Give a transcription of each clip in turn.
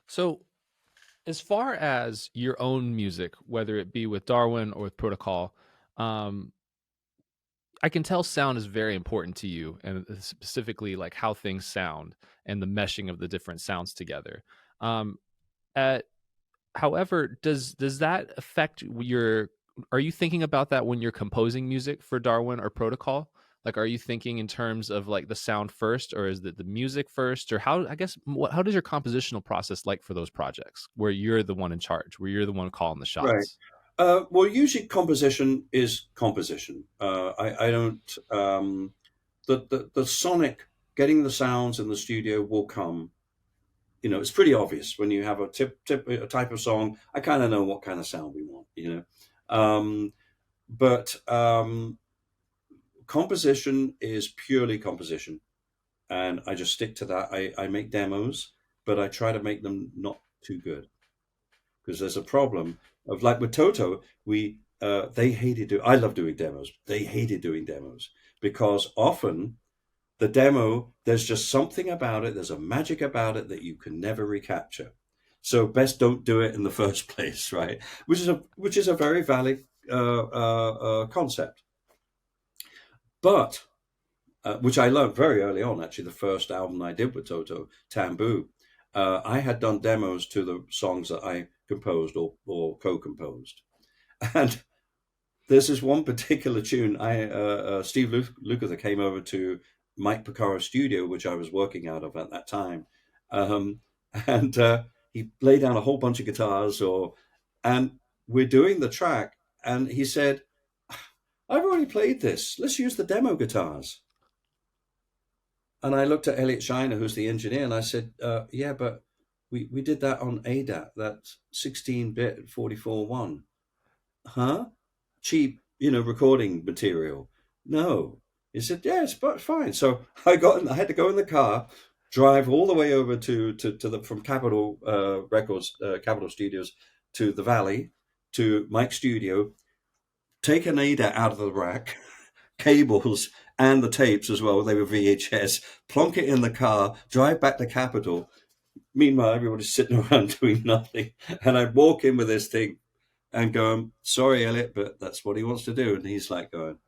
So, as far as your own music, whether it be with Darwin or with Protocol, um, I can tell sound is very important to you, and specifically like how things sound and the meshing of the different sounds together. Um, at However, does that affect your? Are you thinking about that when you're composing music for Darwin or Protocol? Like, are you thinking in terms of like the sound first, or is it the music first, or how? I guess how does your compositional process like for those projects where you're the one in charge, where you're the one calling the Right. shots? Well, usually composition is composition. I don't. The sonic, getting the sounds in the studio will come. It's pretty obvious when you have a type of song. I kind of know what kind of sound we want. But composition is purely composition, and I just stick to that. I make demos, but I try to make them not too good because there's a problem of like with Toto, we they hated do. I love doing demos. They hated doing demos because often the demo there's just something about it. There's a magic about it that you can never recapture. So best don't do it in the first place, right? Which is a very valid concept, but which I learned very early on. Actually, the first album I did with Toto, Tamboo, I had done demos to the songs that I composed or co-composed, and there's this one particular tune. Steve Lukather came over to Mike Porcaro's studio, which I was working out of at that time, um, and he laid down a whole bunch of guitars, and we're doing the track, and he said, "I've already played this. Let's use the demo guitars." And I looked at Elliot Shiner, who's the engineer, and I said, "Yeah, but we did that on ADAT, that 16-bit 44.1, huh? Cheap, recording material. No." He said, "Yeah, it's but fine." So I had to go in the car, drive all the way over to the from Capitol Records, Capitol Studios to the Valley to Mike's studio, take an ADAT out of the rack, cables and the tapes as well. They were VHS. Plonk it in the car, drive back to Capitol. Meanwhile, everybody's sitting around doing nothing, and I'd walk in with this thing and going, "Sorry, Elliot, but that's what he wants to do." And he's like going,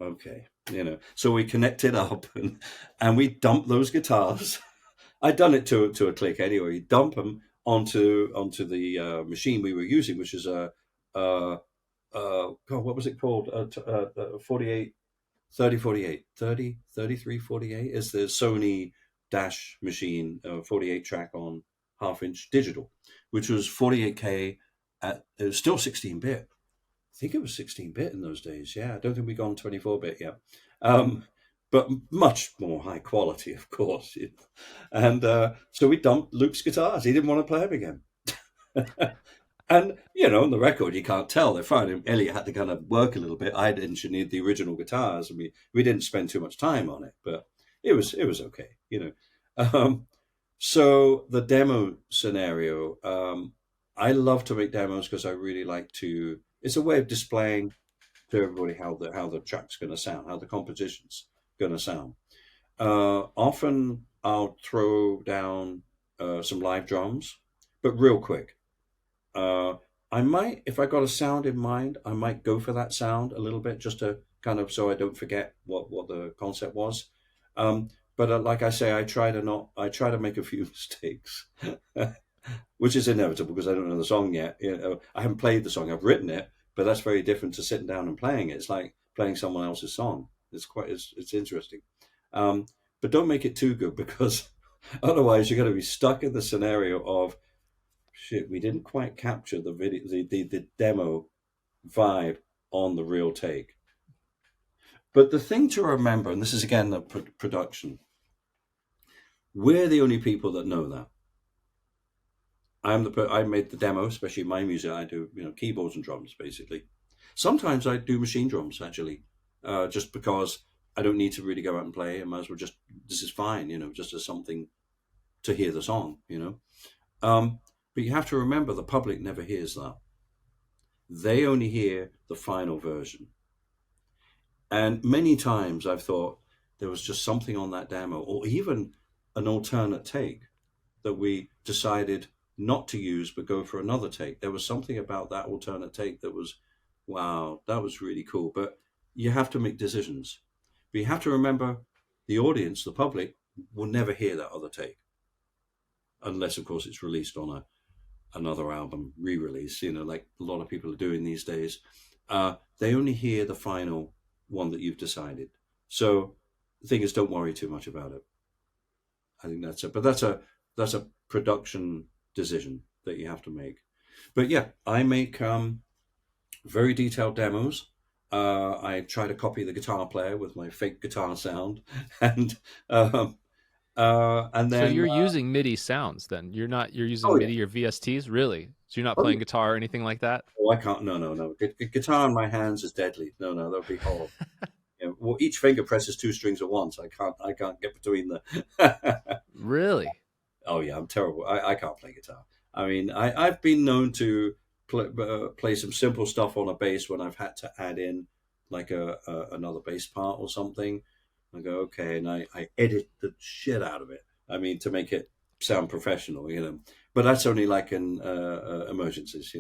"Okay." So we connected up and we dumped those guitars. I'd done it to a click anyway. Dump them onto the machine we were using, which is uh, God, what was it called? 48, 30, 48, 30, 33, 48 is the Sony Dash machine, 48 track on half inch digital, which was 48K it was still 16-bit. I think it was 16-bit in those days. Yeah, I don't think we gone 24-bit yet. Um, but much more high quality, of course. And so we dumped Luke's guitars. He didn't want to play them again. And on the record, you can't tell they're fine. And Elliot had to kind of work a little bit. I'd engineered the original guitars, and we didn't spend too much time on it, but it was okay. So the demo scenario, I love to make demos because I really like to. It's a way of displaying to everybody how the track's going to sound, how the composition's going to sound. Often I'll throw down some live drums, but real quick. Uh, I might, if I got a sound in mind, I might go for that sound a little bit just to kind of so I don't forget what the concept was. But like I say, I try to make a few mistakes, which is inevitable because I don't know the song yet. I haven't played the song, I've written it, but that's very different to sitting down and playing it. It's like playing someone else's song. It's interesting. Um, but don't make it too good because otherwise you're going to be stuck in the scenario of shit, we didn't quite capture the video, the demo vibe on the real take. But the thing to remember, and this is again the production, we're the only people that know that. I made the demo, especially my music. I do keyboards and drums basically. Sometimes I do machine drums actually, just because I don't need to really go out and play. I might as well just this is fine, just as something to hear the song. But you have to remember the public never hears that. They only hear the final version. And many times I've thought there was just something on that demo, or even an alternate take that we decided not to use but go for another take. There was something about that alternate take that was, wow, that was really cool. But you have to make decisions. But you have to remember the audience, the public, will never hear that other take unless, of course, it's released on another album re-release. Like a lot of people are doing these days. They only hear the final one that you've decided. So the thing is, don't worry too much about it. I think that's a production decision that you have to make. But yeah, I make very detailed demos. I try to copy the guitar player with my fake guitar sound, and um, and So then you're using MIDI sounds then? You're using oh yeah, MIDI or VSTs, really? So you're not oh yeah. playing guitar or anything like that? Oh, I can't. No, no, no. Guitar in my hands is deadly. No, no, that would be horrible. Well, each finger presses two strings at once. I can't get between the. Really? Oh yeah, I'm terrible. I can't play guitar. I mean, I've been known to play some simple stuff on a bass when I've had to add in like another bass part or something. I go okay, and I edit the shit out of it. I mean, to make it sound professional. But that's only like in emergencies.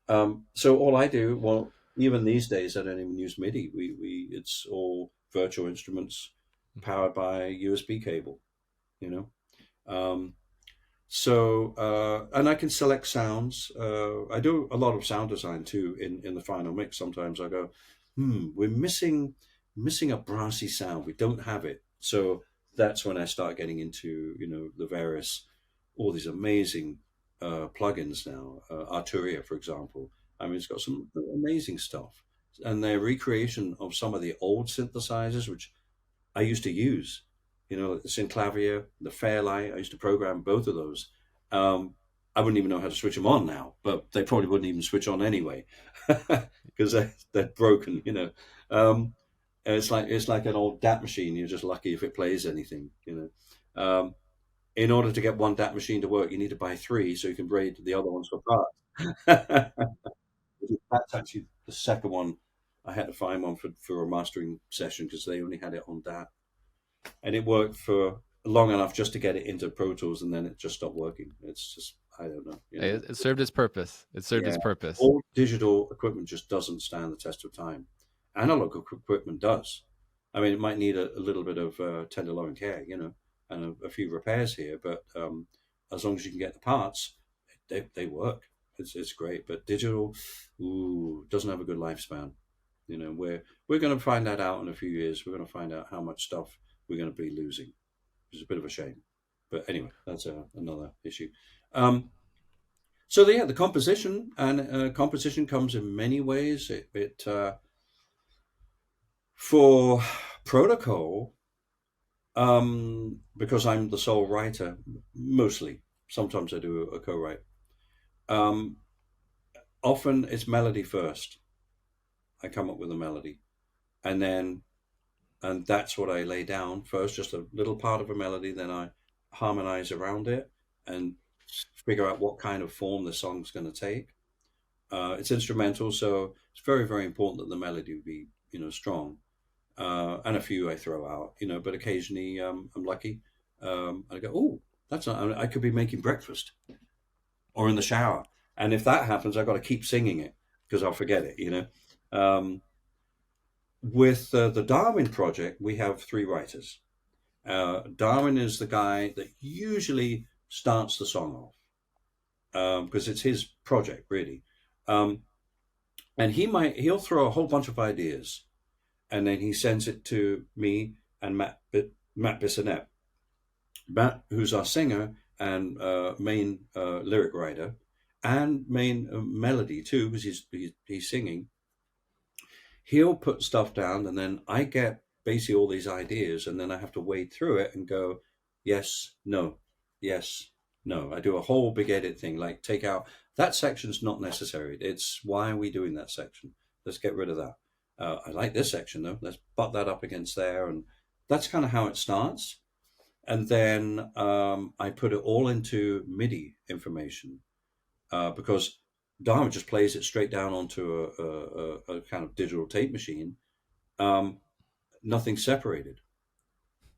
So all I do, well, even these days, I don't even use MIDI. We it's all virtual instruments powered by USB cable. You know. Um, and I can select sounds. I do a lot of sound design too in the final mix. Sometimes I go, we're missing a brassy sound. We don't have it. So that's when I start getting into the various all these amazing plugins now. Arturia, for example. I mean, it's got some amazing stuff, and their recreation of some of the old synthesizers, which I used to use, like the Synclavier, the Fairlight. I used to program both of those. Um, I wouldn't even know how to switch them on now, but they probably wouldn't even switch on anyway because they're broken. And it's like an old DAT machine. You're just lucky if it plays anything. In order to get one DAT machine to work, you need to buy three so you can braid the other ones for parts. That's actually the second one. I had to find one for a mastering session because they only had it on DAT, and it worked for long enough just to get it into Pro Tools, and then it just stopped working. It's just I don't know. Hey, it served its purpose. It served Yeah, its purpose. all digital equipment just doesn't stand the test of time. Analog equipment does. I mean, it might need a little bit of tender loving care, and a few repairs here, but as long as you can get the parts, they work. It's great. But digital, doesn't have a good lifespan. We're going to find that out in a few years. We're going to find out how much stuff we're going to be losing. It's a bit of a shame. But anyway, that's another issue. So the composition and composition comes in many ways. For protocol, because I'm the sole writer, mostly. Sometimes I do a co-write. Um, Often it's melody first. I come up with a melody, and that's what I lay down first, just a little part of a melody. Then I harmonize around it and figure out what kind of form the song's going to take. It's instrumental, so it's very, very important that the melody be, strong. And a few I throw out, but occasionally I'm lucky. I go, oh, I could be making breakfast or in the shower. And if that happens, I've got to keep singing it because I'll forget it. With the Darwin project, we have three writers. Darwin is the guy that usually starts the song off because it's his project, really. Um, and he'll throw a whole bunch of ideas, and then he sends it to me and Matt Bissonette. Matt, who's our singer and main lyric writer, and main melody too, because he's singing. He'll put stuff down, and then I get basically all these ideas, and then I have to wade through it and go, yes, no, yes, no. I do a whole big edit thing, like take out that section's not necessary. It's why are we doing that section? Let's get rid of that. I like this section though. Let's butt that up against there, and that's kind of how it starts. And then I put it all into MIDI information because Darwin just plays it straight down onto a kind of digital tape machine. Nothing separated.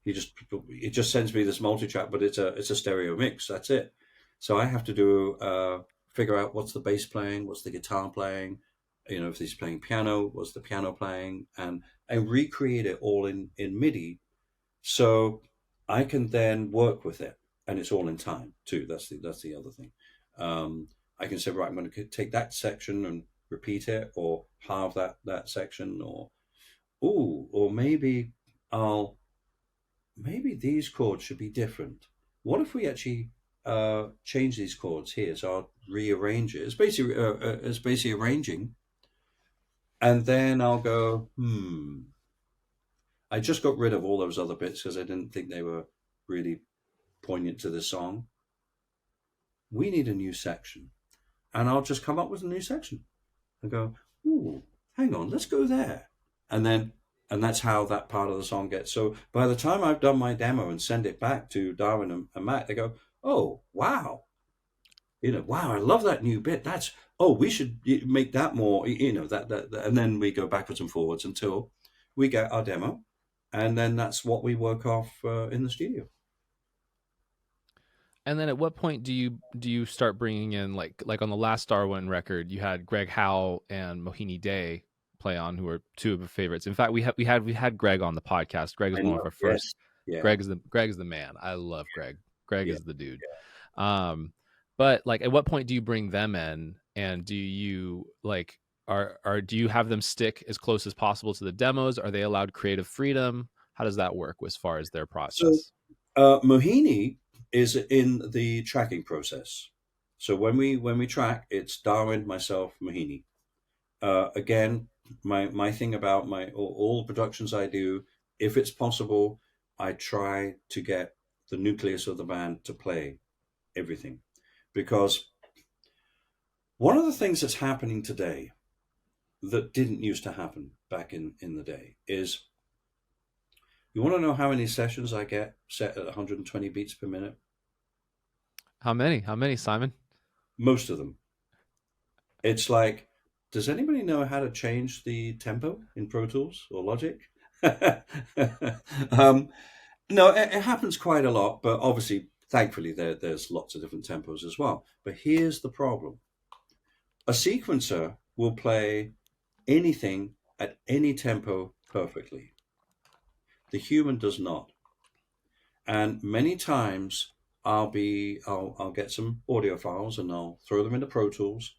He just it just sends me this multi-track, but it's a stereo mix. That's it. So I have to do figure out what's the bass playing, what's the guitar playing, if he's playing piano, what's the piano playing, and I recreate it all in MIDI, so I can then work with it, and it's all in time too. That's the other thing. Um, I can say, right, I'm going to take that section and repeat it, or halve that section, or I'll maybe these chords should be different. What if we actually change these chords here? So I'll rearrange it. It's basically arranging, and then I'll go, I just got rid of all those other bits because I didn't think they were really poignant to the song. We need a new section. And I'll just come up with a new section and go, ooh, hang on, let's go there. And that's how that part of the song gets. So by the time I've done my demo and send it back to Darwin and Matt, they go, oh, wow. Wow, I love that new bit. We should make that more, and then we go backwards and forwards until we get our demo. And then that's what we work off in the studio. And then at what point do you start bringing in like on the last Darwin record, you had Greg Howell and Mohini Day play on, who are two of my favorites. In fact, we had Greg on the podcast. Greg is I one know. of our Yes. first. Yeah. Greg is the man. I love Greg. Greg Yeah. is the dude. Um, but like, at what point do you bring them in, and do you like are do you have them stick as close as possible to the demos? Are they allowed creative freedom? How does that work as far as their So process? Mohini is in the tracking process. So when we track, it's Darwin, myself, Mohini. Again, my thing about my all the productions I do, if it's possible, I try to get the nucleus of the band to play everything, because one of the things that's happening today that didn't used to happen back in the day is, you want to know how many sessions I get set at 120 beats per minute? How many? How many, Simon? Most of them. It's like, does anybody know how to change the tempo in Pro Tools or Logic? um, no, it happens quite a lot, but obviously, thankfully, there's lots of different tempos as well. But here's the problem: a sequencer will play anything at any tempo perfectly. The human does not. And many times I'll get some audio files and I'll throw them into Pro Tools.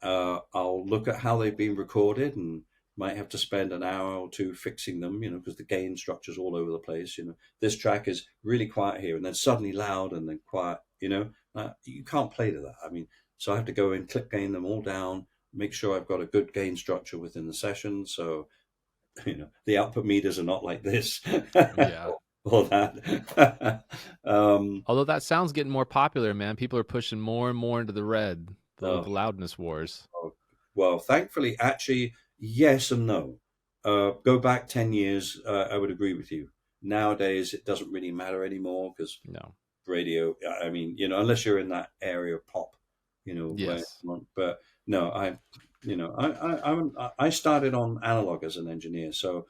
I'll look at how they've been recorded and might have to spend an hour or two fixing them, because the gain structure's all over the place. This track is really quiet here and then suddenly loud and then quiet. You can't play to that. I mean, so I have to go in, clip gain them all down, make sure I've got a good gain structure within the session. So, the output meters are not like this Yeah. or that. Although that sounds getting more popular, man. People are pushing more and more into the red, the Oh, loudness wars. oh, well, thankfully, actually, yes and no. Go back 10 years, I would agree with you. Nowadays, it doesn't really matter anymore because No. radio, I mean, unless you're in that area of pop, where, Yes. but no, I started on analog as an engineer. So,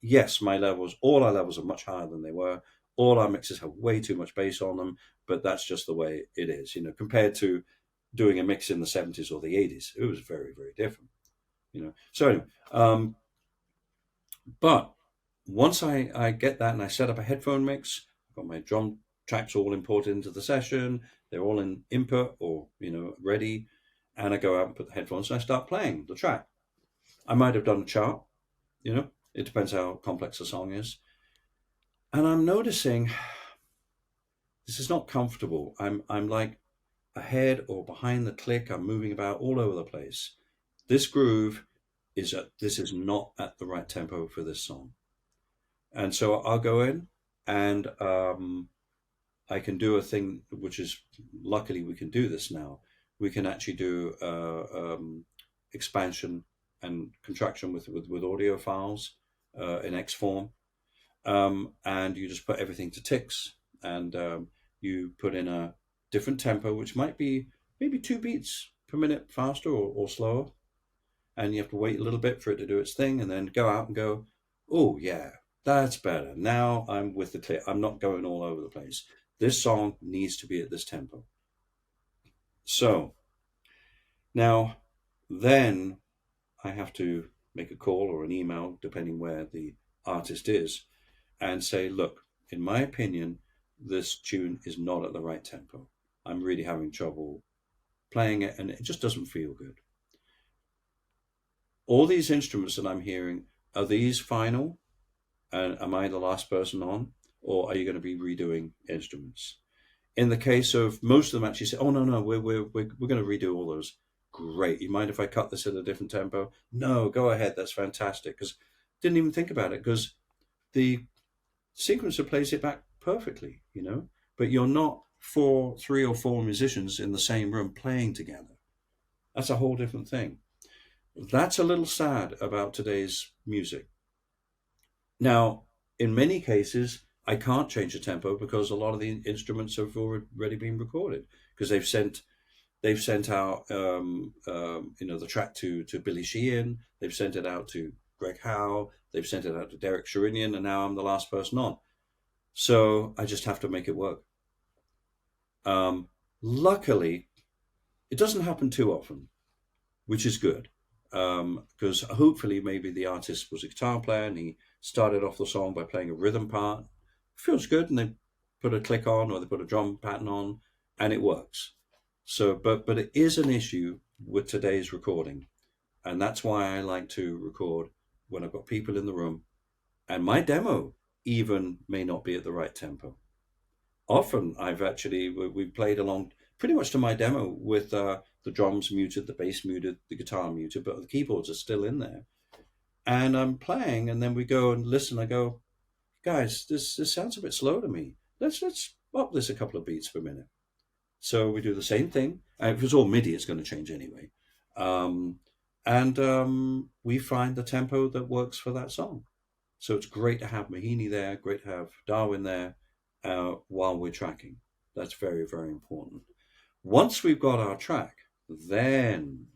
yes, all our levels are much higher than they were. All our mixes have way too much bass on them, but that's just the way it is, compared to doing a mix in the 70s or the 80s. It was very, very different. So anyway, but once I get that and I set up a headphone mix, I've got my drum tracks all imported into the session. They're all in input or ready, and I go out and put the headphones and I start playing the track. I might have done a chart. It depends how complex the song is, and I'm noticing this is not comfortable. I'm like ahead or behind the click. I'm moving about all over the place. This groove this is not at the right tempo for this song. And so I'll go in and I can do a thing which is, luckily we can do this now. We can actually do expansion and contraction with audio files in X form. And you just put everything to ticks, and you put in a different tempo, which might be maybe 2 beats per minute faster or slower. And you have to wait a little bit for it to do its thing and then go out and go, oh, yeah, That's better. Now I'm with the clear. I'm not going all over the place. This song needs to be at this tempo. So now, then I have to make a call or an email, depending where the artist is, and say, look, in my opinion, this tune is not at the right tempo. I'm really having trouble playing it, and it just doesn't feel good. All these instruments that I'm hearing, are these final? And am I the last person on? Or are you going to be redoing instruments? In the case of most of them, actually say, oh, no, no, we're going to redo all those. Great. You mind if I cut this at a different tempo? No, go ahead. That's fantastic. Because didn't even think about it, because the sequencer plays it back perfectly, but you're not three or four musicians in the same room playing together. That's a whole different thing. That's a little sad about today's music. Now, in many cases, I can't change the tempo because a lot of the instruments have already been recorded, because they've sent out the track to Billy Sheehan, they've sent it out to Greg Howe, they've sent it out to Derek Sherinian, and now I'm the last person on. So I just have to make it work. Luckily, it doesn't happen too often, which is good. Because hopefully maybe the artist was a guitar player and he started off the song by playing a rhythm part. Feels good, and they put a click on or they put a drum pattern on, and it works. So, but it is an issue with today's recording, and that's why I like to record when I've got people in the room, and my demo even may not be at the right tempo. Often we've played along pretty much to my demo with the drums muted, the bass muted, the guitar muted, but the keyboards are still in there. And I'm playing, and then we go and listen. I go, guys, this sounds a bit slow to me. Let's up this a couple of beats per minute. So we do the same thing. And if it's all MIDI, it's going to change anyway. Um, and we find the tempo that works for that song. So it's great to have Mahini there, great to have Darwin there while we're tracking. That's very, very important. Once we've got our track, then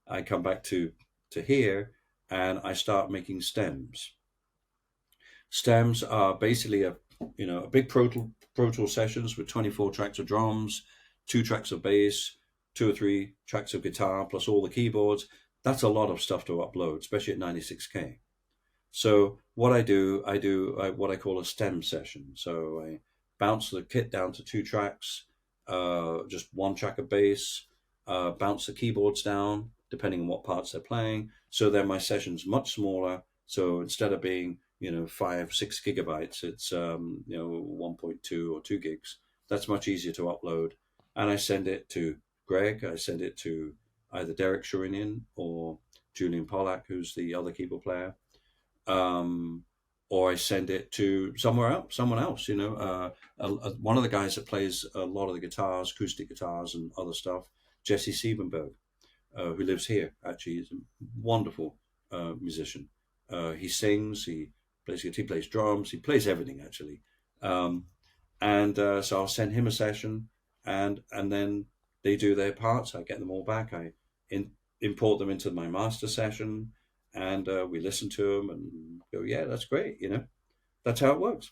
I come back to here, and I start making stems. Stems are basically a big Pro Tool sessions with 24 tracks of drums, 2 tracks of bass, 2 or 3 tracks of guitar, plus all the keyboards. That's a lot of stuff to upload, especially at 96K. So what I do what I call a stem session. So I bounce the kit down to 2 tracks, just 1 track of bass, bounce the keyboards down, depending on what parts they're playing. So then my session's much smaller. So instead of being, 5, 6 gigabytes, it's, 1.2 or 2 gigs. That's much easier to upload. And I send it to Greg. I send it to either Derek Sherinian or Julian Pollack, who's the other keyboard player, um, or I send it to someone else. One of the guys that plays a lot of the guitars, acoustic guitars, and other stuff, Jesse Siebenberg, who lives here. Actually, he's a wonderful musician. He sings, he plays drums, he plays everything actually. Um, and so I'll send him a session, and then they do their parts. I get them all back. I import them into my master session, and we listen to them and go, yeah, that's great. That's how it works.